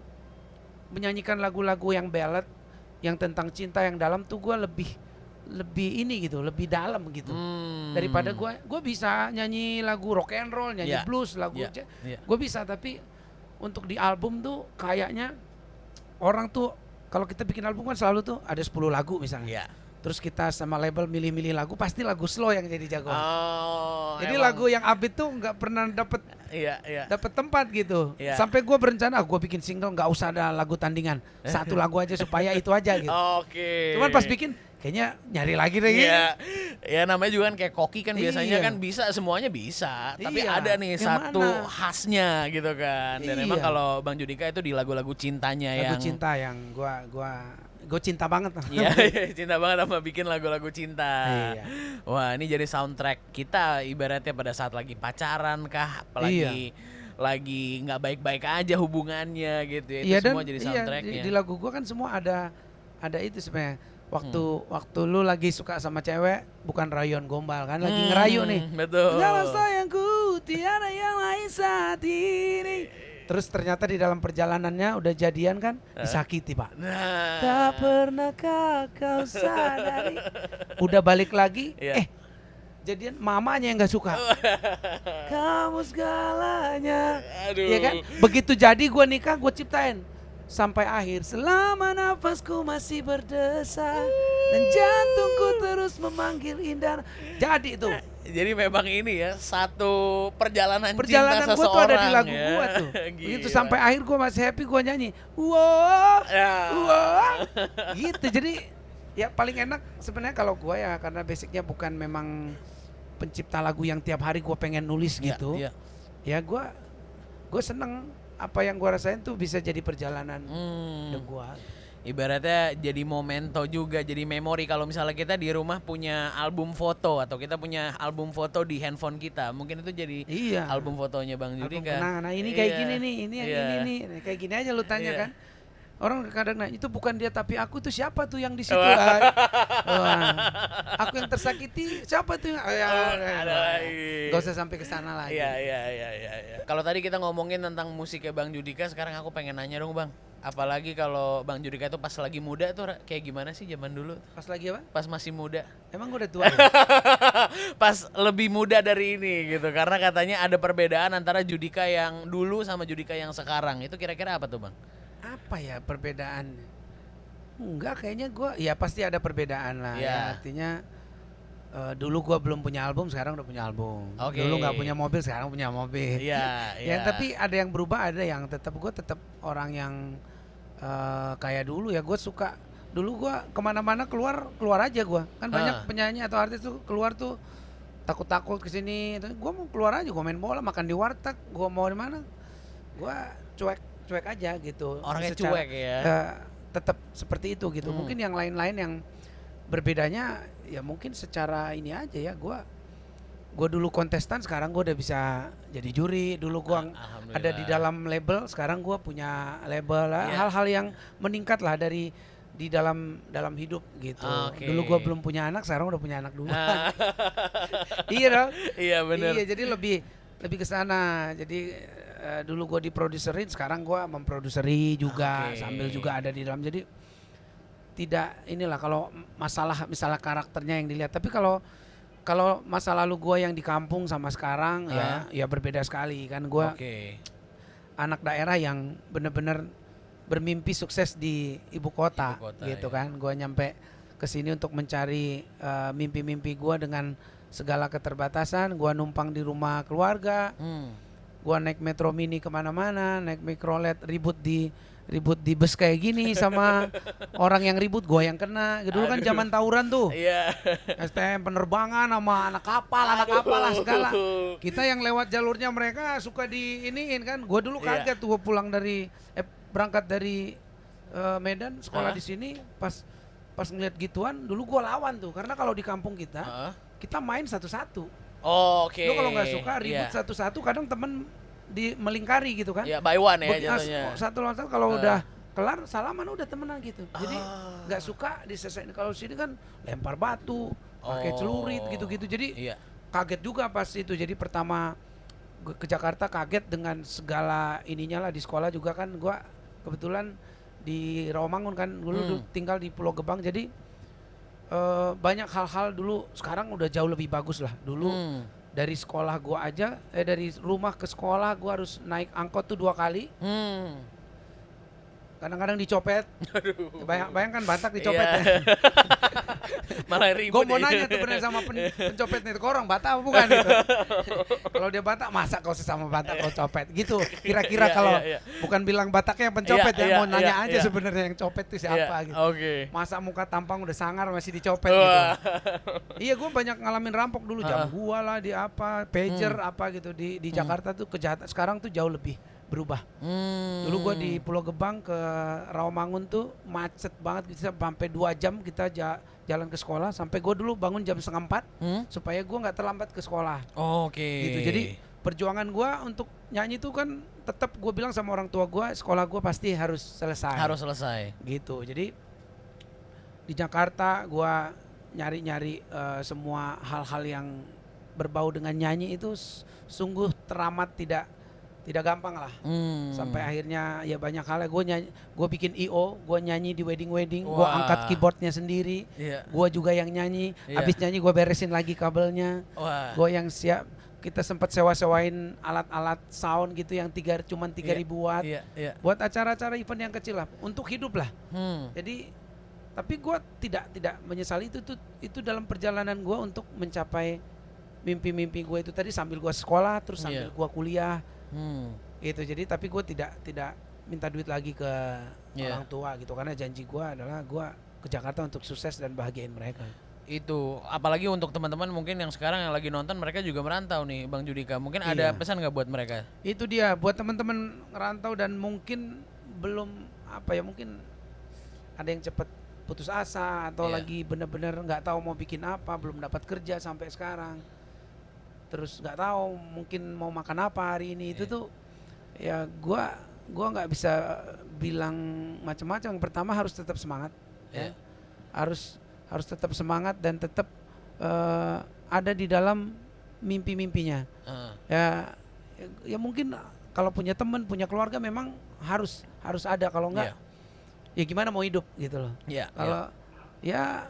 menyanyikan lagu-lagu yang ballad, yang tentang cinta yang dalam tuh gue lebih ini gitu, lebih dalam gitu. Daripada gue bisa nyanyi lagu rock and roll, nyanyi blues, lagu gue bisa, tapi untuk di album tuh kayaknya orang tuh kalau kita bikin album kan selalu tuh ada 10 lagu misalnya. Terus kita sama label milih-milih lagu, pasti lagu slow yang jadi jagoan. Jadi emang lagu yang upbeat tuh nggak pernah dapet tempat gitu. Sampai gue berencana, gue bikin single nggak usah ada lagu tandingan, satu lagu aja supaya itu aja gitu. Cuman pas bikin kayaknya nyari lagi deh. Ya namanya juga kan kayak Koki kan biasanya kan bisa, semuanya bisa. Tapi ada nih satu khasnya gitu kan. Dan emang kalau Bang Judika itu di lagu-lagu cintanya lagu cinta yang gue cinta banget. Iya, cinta banget sama bikin lagu-lagu cinta. Wah, ini jadi soundtrack kita ibaratnya pada saat lagi pacaran kah, apalagi lagi nggak baik-baik aja hubungannya gitu ya. Itu semua jadi soundtracknya. Di lagu gue kan semua ada itu sebenarnya. Waktu lu lagi suka sama cewek, bukan rayon gombal kan, lagi ngerayu nih. Betul. Dalam sayangku tiada yang lain saat ini. Terus ternyata di dalam perjalanannya udah jadian kan, disakiti Pak. Tak pernahkah kau sadari. Udah balik lagi, jadian mamanya yang nggak suka. Kamu segalanya. Iya kan? Begitu jadi gue nikah, gue ciptain. Sampai akhir selama nafasku masih berdesak dan jantungku terus memanggil indah. Jadi itu. Jadi memang ini ya satu perjalanan gue cinta seseorang. tuh ada di lagu gue tuh. Begitu sampai akhir gue masih happy, gue nyanyi. Wah, gitu. Jadi ya paling enak sebenarnya kalau gue ya, karena basicnya bukan memang pencipta lagu yang tiap hari gue pengen nulis gitu. Ya gue seneng. Apa yang gue rasain tuh bisa jadi perjalanan hidup gue. Ibaratnya jadi memento juga, jadi memori. Kalau misalnya kita di rumah punya album foto atau kita punya album foto di handphone kita, mungkin itu jadi album fotonya Bang Judika. Nah ini kayak gini nih, ini yang ini nih, kayak gini aja lu tanya kan. Orang kadang nanya, itu bukan dia tapi aku tuh siapa tuh yang di situ? Aku yang tersakiti, siapa tuh? Gak usah sampai ke sana lagi. Iya. Kalau tadi kita ngomongin tentang musiknya Bang Judika, sekarang aku pengen nanya dong Bang. Apalagi kalau Bang Judika itu pas lagi muda tuh kayak gimana sih zaman dulu? Pas lagi apa? Pas masih muda. Emang gue udah tua ya? Pas lebih muda dari ini gitu. Karena katanya ada perbedaan antara Judika yang dulu sama Judika yang sekarang. Itu kira-kira apa tuh Bang? Apa ya perbedaan? Enggak, kayaknya gue ya pasti ada perbedaan lah. Ya, artinya dulu gue belum punya album, sekarang udah punya album. Dulu nggak punya mobil, sekarang punya mobil. Ya tapi ada yang berubah, ada yang gue tetap orang yang kayak dulu ya. Gue suka dulu gue kemana-mana keluar aja gue. Kan banyak penyanyi atau artis tuh keluar tuh takut kesini. Gue mau keluar aja, gue main bola, makan di warteg, gue mau di mana, gue cuek aja gitu. Orangnya cuek ya. Tetap seperti itu gitu. Mungkin yang lain-lain yang berbedanya ya mungkin secara ini aja ya. Gue dulu kontestan, sekarang gue udah bisa jadi juri. Dulu gue ada di dalam label, sekarang gue punya label. Hal-hal yang meningkat lah di dalam hidup gitu. Dulu gue belum punya anak, sekarang udah punya anak dua. Iya dong. Iya benar. Iya, jadi lebih ke sana. Jadi dulu gue diproduserin, sekarang gue memproduseri juga, sambil juga ada di dalam. Jadi tidak inilah kalau masalah misalnya karakternya yang dilihat. Tapi kalau masa lalu gue yang di kampung sama sekarang ya berbeda sekali kan. Gue anak daerah yang benar-benar bermimpi sukses di ibu kota gitu kan. Gue nyampe ke sini untuk mencari mimpi-mimpi gue dengan segala keterbatasan. Gue numpang di rumah keluarga. Gua naik metro mini kemana-mana, naik mikrolet, ribut di bus kayak gini sama orang yang ribut, gua yang kena. Dulu kan zaman tawuran tuh. STM penerbangan sama anak kapal lah segala. Kita yang lewat jalurnya mereka suka diiniin kan. Gua dulu kaget tuh, gua pulang berangkat dari Medan, sekolah di sini, pas ngeliat gituan, dulu gua lawan tuh. Karena kalau di kampung kita main satu-satu. Lu kalau nggak suka ribut satu-satu, kadang temen melingkari gitu kan. By one ya jatuhnya. Satu lawan satu, kalau udah kelar salaman udah temenan gitu. Jadi nggak suka diselesain. Kalau sini kan lempar batu, pakai celurit gitu-gitu. Jadi kaget juga pas itu. Jadi pertama ke Jakarta kaget dengan segala ininya lah. Di sekolah juga kan gua kebetulan di Rawamangun kan, dulu tinggal di Pulau Gebang. Jadi banyak hal-hal dulu, sekarang udah jauh lebih bagus lah. Dulu dari sekolah gua aja, dari rumah ke sekolah gua harus naik angkot tuh 2 kali. Kadang-kadang dicopet. Bayangkan Batak dicopet ya. Malah ribut. Gue mau nanya tuh bener sama pencopet nih, kau orang Batak apa bukan itu? Kalau dia Batak, masa kau sesama Batak kau copet? Gitu. Kira-kira kalau bukan bilang Bataknya yang pencopet ya, mau nanya aja sebenarnya yang copet itu siapa gitu. Masa muka tampang udah sangar masih dicopet gitu. Iya, gue banyak ngalamin rampok dulu, jam gua lah di apa, pager apa gitu di Jakarta tuh kejahatan. Sekarang tuh jauh lebih berubah. Dulu gua di Pulau Gebang ke Rawamangun tuh macet banget, bisa sampai 2 jam kita jalan ke sekolah. Sampai gua dulu bangun jam 3:30 supaya gua nggak terlambat ke sekolah. Gitu. Jadi perjuangan gua untuk nyanyi tuh kan tetap gua bilang sama orang tua gua, sekolah gua pasti harus selesai. Gitu. Jadi di Jakarta gua nyari-nyari semua hal-hal yang berbau dengan nyanyi itu sungguh teramat tidak gampang lah. Sampai akhirnya ya banyak hal. Gue bikin IO, gue nyanyi di wedding, gue angkat keyboardnya sendiri, gue juga yang nyanyi. Habis nyanyi gue beresin lagi kabelnya, gue yang siap. Kita sempat sewain alat-alat sound gitu yang cuma 3.000 watt, buat acara-acara event yang kecil lah, untuk hidup lah. Jadi tapi gue tidak menyesali itu dalam perjalanan gue untuk mencapai mimpi-mimpi gue itu tadi, sambil gue sekolah terus sambil gue kuliah. Gitu. Jadi tapi gue tidak minta duit lagi ke orang tua gitu, karena janji gue adalah gue ke Jakarta untuk sukses dan bahagiain mereka. Itu apalagi untuk teman-teman mungkin yang sekarang yang lagi nonton, mereka juga merantau nih Bang Judika, mungkin ada pesan nggak buat mereka? Itu dia buat teman-teman ngerantau dan mungkin belum mungkin ada yang cepet putus asa atau lagi bener-bener nggak tahu mau bikin apa, belum dapat kerja sampai sekarang, terus nggak tahu mungkin mau makan apa hari ini. Itu tuh ya gua nggak bisa bilang macam-macam. Yang pertama harus tetap semangat, harus tetap semangat dan tetap ada di dalam mimpi-mimpinya. Ya mungkin kalau punya teman, punya keluarga memang harus ada, kalau enggak ya gimana mau hidup gitu loh. Kalau ya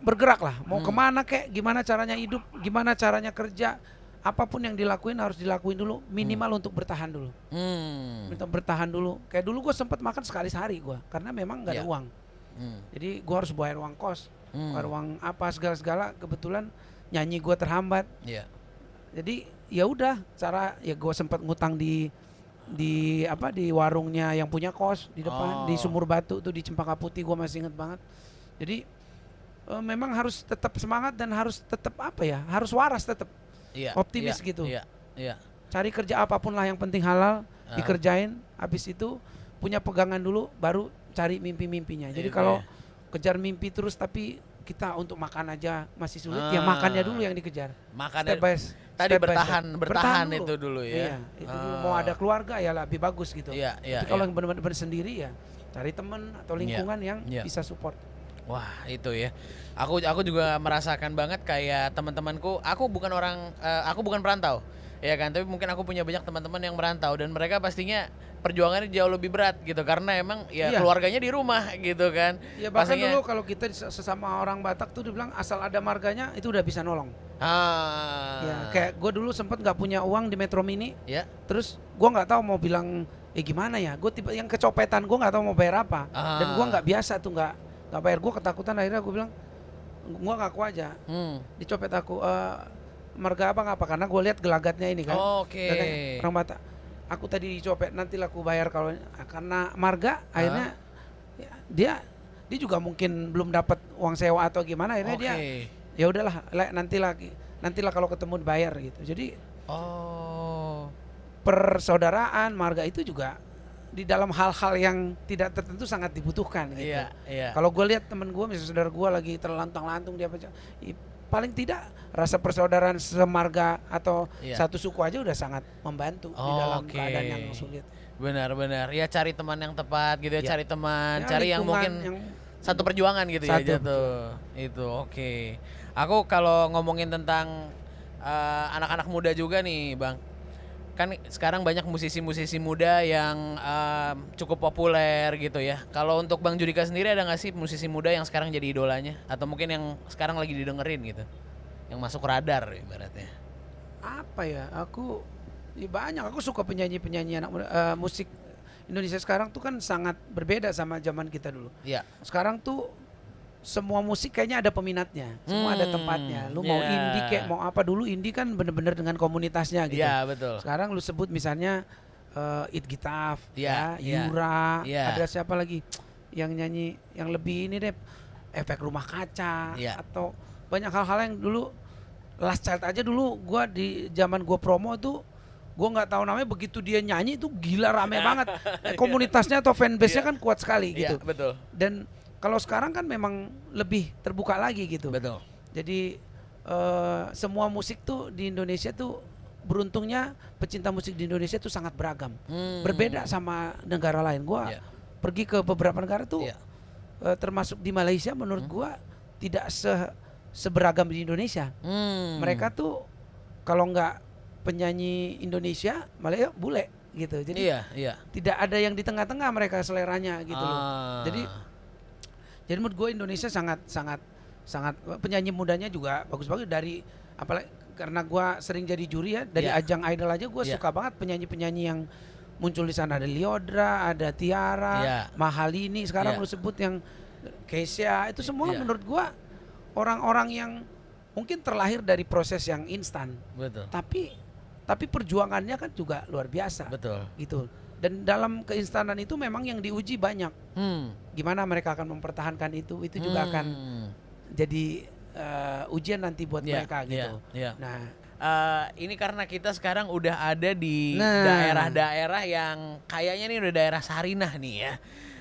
bergerak lah, mau kemana kek, gimana caranya hidup, gimana caranya kerja, apapun yang dilakuin harus dilakuin dulu, minimal untuk bertahan dulu. Untuk bertahan dulu. Kayak dulu gue sempat makan sekali sehari gue, karena memang nggak ada uang. Jadi gue harus bayar uang kos, bayar uang apa segala. Kebetulan nyanyi gue terhambat. Jadi ya udah, ya gue sempat ngutang di warungnya yang punya kos di depan, di Sumur Batu tuh di Cempaka Putih, gue masih inget banget. Jadi memang harus tetap semangat dan harus tetap harus waras, tetap optimis gitu. Cari kerja apapun lah, yang penting halal, dikerjain. Habis itu punya pegangan dulu, baru cari mimpi-mimpinya. Jadi kalau kejar mimpi terus tapi kita untuk makan aja masih sulit, ya makannya dulu yang dikejar. Tadi bertahan itu dulu ya. Itu dulu. Mau ada keluarga ya lebih bagus gitu. Tapi kalau yang benar-benar sendiri ya cari teman atau lingkungan yang bisa support. Wah, itu ya. Aku juga merasakan banget kayak teman-temanku. Aku bukan perantau. Ya kan, tapi mungkin aku punya banyak teman-teman yang merantau dan mereka pastinya perjuangannya jauh lebih berat gitu, karena emang keluarganya di rumah gitu kan. Ya bahkan dulu kalau kita sesama orang Batak tuh dibilang asal ada marganya itu udah bisa nolong. Ya kayak gue dulu sempet nggak punya uang di Metro Mini. Terus gue nggak tahu mau bilang gimana ya. Gue tipe yang kecopetan, gue nggak tahu mau bayar apa. Dan gue nggak biasa tuh nggak bayar. Gue ketakutan, akhirnya gue bilang gue ngaku aja. Dicopet aku. Marga apa karena gue lihat gelagatnya ini kan. Orang Batak. Aku tadi dicopet, nanti lah aku bayar kalau karena marga. Akhirnya dia juga mungkin belum dapat uang sewa atau gimana, akhirnya dia ya udahlah, nantilah kalau ketemu bayar gitu. Jadi persaudaraan marga itu juga di dalam hal-hal yang tidak tertentu sangat dibutuhkan gitu. Kalau gue lihat temen gue, misalnya saudara gue lagi terlantang-lantung, dia paling tidak rasa persaudaraan semarga atau satu suku aja udah sangat membantu di dalam keadaan yang sulit. Benar-benar ya, cari teman yang tepat gitu ya, cari teman, cari yang mungkin satu perjuangan gitu ya jatuh. Itu Aku kalau ngomongin tentang anak-anak muda juga nih Bang, kan sekarang banyak musisi-musisi muda yang cukup populer gitu ya. Kalau untuk Bang Judika sendiri, ada nggak sih musisi muda yang sekarang jadi idolanya, atau mungkin yang sekarang lagi didengerin gitu, yang masuk radar ibaratnya? Apa ya? Aku banyak. Aku suka penyanyi-penyanyi anak muda. Musik Indonesia sekarang tuh kan sangat berbeda sama zaman kita dulu. Sekarang tuh semua musik kayaknya ada peminatnya, semua ada tempatnya. Lu mau indie kayak mau apa, dulu indie kan bener-bener dengan komunitasnya gitu. Iya, betul. Sekarang lu sebut misalnya It Gitaf, Yura, ada siapa lagi yang nyanyi yang lebih ini deh, Efek Rumah Kaca, atau banyak hal-hal yang dulu Last Child aja dulu gua di zaman gua promo tuh gua nggak tahu namanya, begitu dia nyanyi itu gila rame banget. Komunitasnya atau fanbase-nya kan kuat sekali gitu. Betul. Dan kalau sekarang kan memang lebih terbuka lagi gitu. Betul. Jadi semua musik tuh di Indonesia tuh beruntungnya pecinta musik di Indonesia tuh sangat beragam. Berbeda sama negara lain. Gua pergi ke beberapa negara tuh termasuk di Malaysia menurut gua tidak seberagam di Indonesia. Mereka tuh kalau nggak penyanyi Indonesia Malaysia bule gitu. Jadi tidak ada yang di tengah-tengah mereka seleranya gitu loh. Jadi menurut gue Indonesia sangat penyanyi mudanya juga bagus-bagus, dari apalagi karena gue sering jadi juri ya dari ajang Idol aja gue suka banget penyanyi-penyanyi yang muncul di sana. Ada Lyodra, ada Tiara, Mahalini, sekarang lu sebut yang Kesha, itu semua menurut gue orang-orang yang mungkin terlahir dari proses yang instan. Betul. Tapi perjuangannya kan juga luar biasa. Betul. Gitu. Dan dalam keinstanan itu memang yang diuji banyak. Gimana mereka akan mempertahankan itu juga akan jadi ujian nanti buat mereka gitu. Nah, ini karena kita sekarang udah ada di daerah-daerah yang kayaknya nih udah daerah Sarinah nih ya.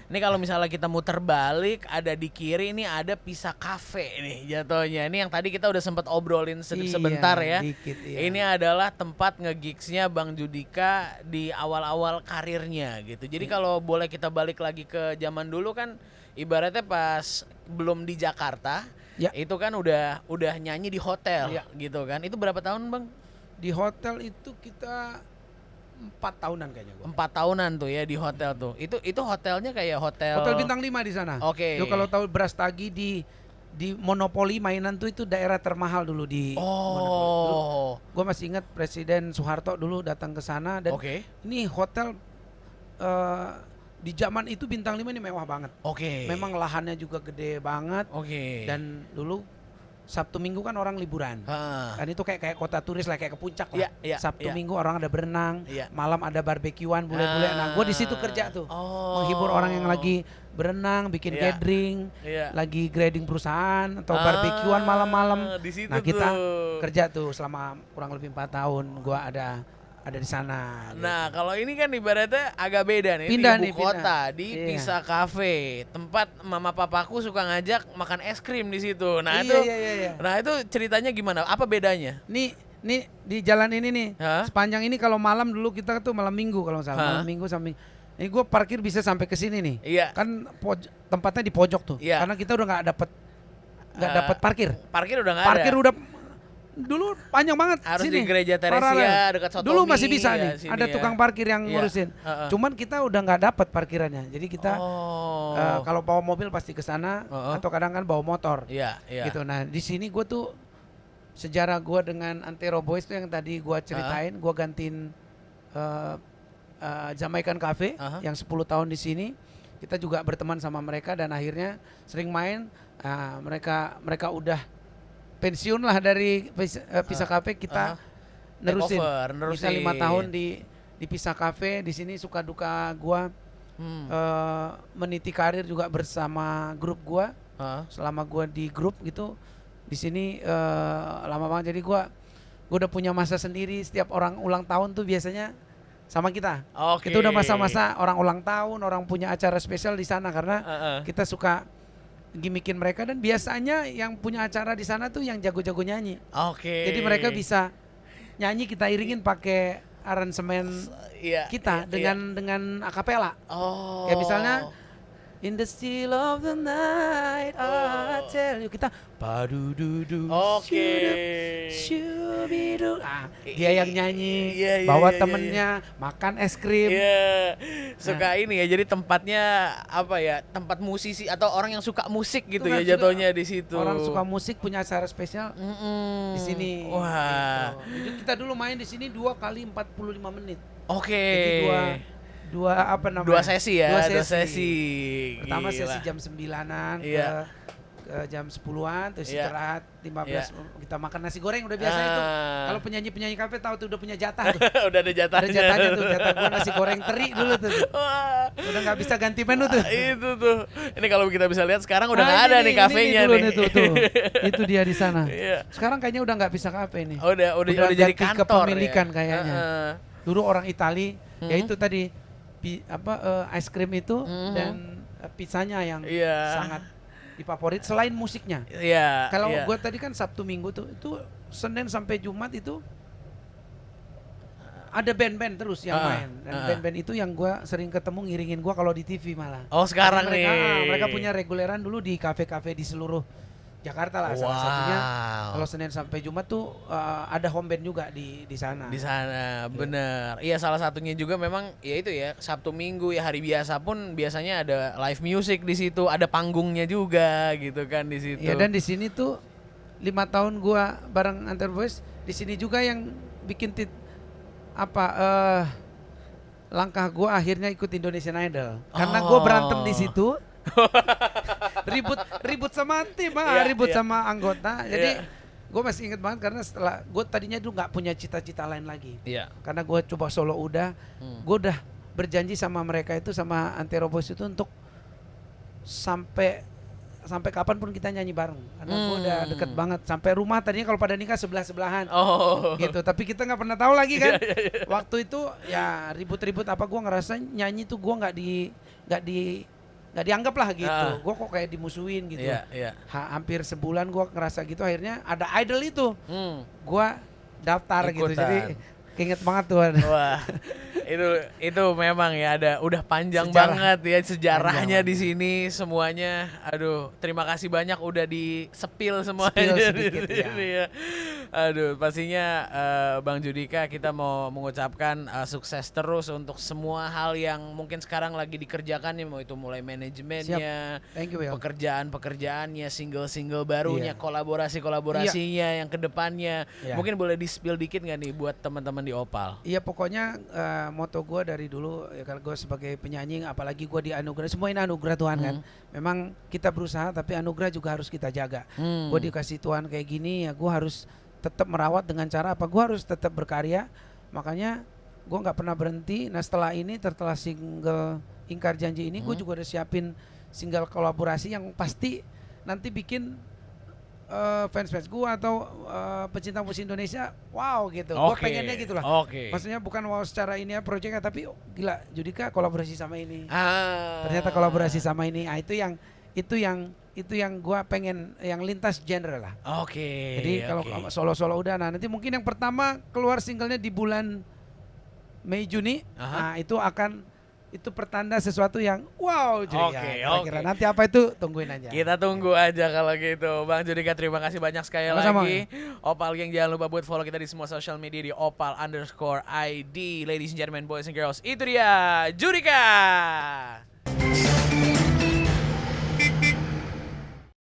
Ini kalau misalnya kita muter balik, ada di kiri ini ada Pisa Cafe nih jatuhnya. Ini yang tadi kita udah sempat obrolin sebentar ya. Dikit, Ini adalah tempat nge-gigsnya Bang Judika di awal-awal karirnya gitu. Jadi kalau boleh kita balik lagi ke zaman dulu kan, ibaratnya pas belum di Jakarta, itu kan udah nyanyi di hotel gitu kan. Itu berapa tahun Bang? Di hotel itu kita 4 tahunan kayaknya gua. 4 tahunan tuh ya di hotel tuh. Itu hotelnya kayak hotel bintang 5 di sana. Oke. Lu kalau tahu Brastagi di Monopoli mainan tuh itu daerah termahal dulu di Monopoli. Gue masih ingat Presiden Soeharto dulu datang ke sana dan ini hotel di zaman itu bintang 5 ini mewah banget. Memang lahannya juga gede banget. Dan dulu Sabtu Minggu kan orang liburan. Kan itu kayak kota turis lah, kayak ke puncak lah. Sabtu Minggu orang ada berenang, malam ada barbekyuan bule-bule. Nah, gue di situ kerja tuh. Menghibur orang yang lagi berenang, bikin gathering, lagi grading perusahaan atau barbekyuan malam-malam. Nah, kita kerja tuh selama kurang lebih 4 tahun. Gue ada di sana. Nah, kalau ini kan ibaratnya agak beda nih, pindah di ibu kota, di Pisa Cafe, tempat mama papaku suka ngajak makan es krim di situ. Nah, nah itu ceritanya gimana? Apa bedanya? Nih di jalan ini nih, sepanjang ini kalau malam dulu kita tuh malam Minggu kalau nggak salah, malam Minggu sampai ini gue parkir bisa sampai ke sini nih. Kan tempatnya di pojok tuh. Karena kita udah nggak dapet parkir. Parkir udah nggak ada. Parkir udah dulu panjang banget. Harus sini, di Gereja Teresia dekat Sotomi. Dulu masih bisa nih, ada tukang parkir yang ngurusin. Cuman kita udah nggak dapat parkirannya. Jadi kita kalau bawa mobil pasti ke sana atau kadang kan bawa motor. Gitu. Nah, di sini gue tuh sejarah gue dengan Antero Boys tuh yang tadi gue ceritain, gue gantiin Jamaican Cafe yang 10 tahun di sini. Kita juga berteman sama mereka dan akhirnya sering main. Mereka udah pensiun lah dari Pisa Cafe, kita nerusin. Kita 5 tahun di Pisa Cafe. Di sini suka duka gua meniti karir juga bersama grup gua. Selama gua di grup gitu, di sini lama banget. Jadi gua udah punya masa sendiri. Setiap orang ulang tahun tuh biasanya sama kita. Kita udah masa-masa orang ulang tahun, orang punya acara spesial di sana karena kita suka gimikin mereka, dan biasanya yang punya acara di sana tuh yang jago-jago nyanyi. Jadi mereka bisa nyanyi, kita iringin pakai aransemen kita dengan akapela. Kayak misalnya In the still of the night, I tell you, kita padududu. Shubidu. Dia yang nyanyi, bawa temennya, makan es krim. Suka ini ya, jadi tempatnya apa ya? Tempat musisi atau orang yang suka musik gitu ya jatuhnya di situ. Orang suka musik punya acara spesial di sini. Wah. Gitu. Kita dulu main di sini 2 kali 45 menit. Jadi dua sesi ya. Dua sesi. Pertama sesi jam 9-an jam 10-an terus istirahat 15 kita makan nasi goreng udah biasa itu. Kalau penyanyi kafe tahu tuh udah punya jatah tuh. Udah ada jatahnya. Ada jatahnya tuh, jatah gua nasi goreng teri dulu tuh. Udah nggak bisa ganti menu tuh. Itu tuh. Ini kalau kita bisa lihat sekarang udah nggak ada nih kafenya nih. Tuh. Itu dia di sana. Sekarang kayaknya udah nggak bisa kafe nih. Udah jadi kantor kepemilikan kayaknya. Dulu orang Itali, ya itu tadi ice cream itu dan pizzanya yang sangat favorit selain musiknya. Kalau gue tadi kan Sabtu Minggu tuh itu Senin sampai Jumat itu ada band-band terus yang main dan band-band itu yang gue sering ketemu ngiringin gue kalau di TV malah. Oh sekarang mereka punya reguleran dulu di kafe-kafe di seluruh Jakarta lah salah satunya. Kalau Senin sampai Jumat tuh ada home band juga di sana. Di sana, bener. Iya salah satunya juga memang ya itu ya Sabtu Minggu ya hari biasa pun biasanya ada live music di situ, ada panggungnya juga gitu kan di situ. Iya dan di sini tuh 5 tahun gua bareng Antar Boys di sini juga yang bikin langkah gua akhirnya ikut Indonesian Idol karena gua berantem di situ. ribut sama tim, ribut sama anggota. Jadi gue masih inget banget karena setelah gue tadinya dulu nggak punya cita-cita lain lagi. Karena gue coba solo gue udah berjanji sama mereka itu sama Antero Boys itu untuk sampai kapanpun kita nyanyi bareng. Karena gue udah deket banget sampai rumah tadinya kalau pada nikah sebelahan. Gitu. Tapi kita nggak pernah tahu lagi kan. Waktu itu ya ribut-ribut apa gue ngerasa nyanyi tuh gue nggak dianggap lah gitu. Gue kok kayak dimusuhin gitu. Hampir sebulan gue ngerasa gitu akhirnya ada idol itu. Gue daftar gitu. Jadi keinget banget tuh. Wah. Itu memang ya udah panjang banget ya sejarahnya di sini semuanya. Aduh, terima kasih banyak udah di-spill semuanya di sini ya. Aduh, pastinya Bang Judika kita mau mengucapkan sukses terus untuk semua hal yang mungkin sekarang lagi dikerjakan nih, mau itu mulai manajemennya, pekerjaannya, single barunya, kolaborasinya yang kedepannya. Mungkin boleh di-spill dikit nggak nih buat teman-teman di Opal? Iya pokoknya moto gue dari dulu ya kalau gue sebagai penyanyi apalagi gue dianugerah semua ini anugerah Tuhan kan. Memang kita berusaha tapi anugerah juga harus kita jaga. Gue dikasih Tuhan kayak gini ya gue harus tetap merawat dengan cara apa? Gue harus tetap berkarya. Makanya gue nggak pernah berhenti. Nah setelah single Ingkar Janji ini gue juga udah siapin single kolaborasi yang pasti nanti bikin fans gue atau pecinta musik Indonesia wow gitu. Gue pengennya gitulah. Maksudnya bukan wow secara ini ya proyeknya tapi gila Judika kolaborasi sama ini. Ternyata kolaborasi sama ini. Itu yang gue pengen yang lintas genre lah. Jadi kalau solo udah nanti mungkin yang pertama keluar singlenya di bulan Mei Juni. Nah itu pertanda sesuatu yang wow. Kira-kira nanti apa itu tungguin aja. Kita tunggu aja kalau gitu. Bang Judika terima kasih banyak sekali lagi. Opal Gang jangan lupa buat follow kita di semua social media di opal_id. Ladies and gentlemen, boys and girls, itu dia Judika.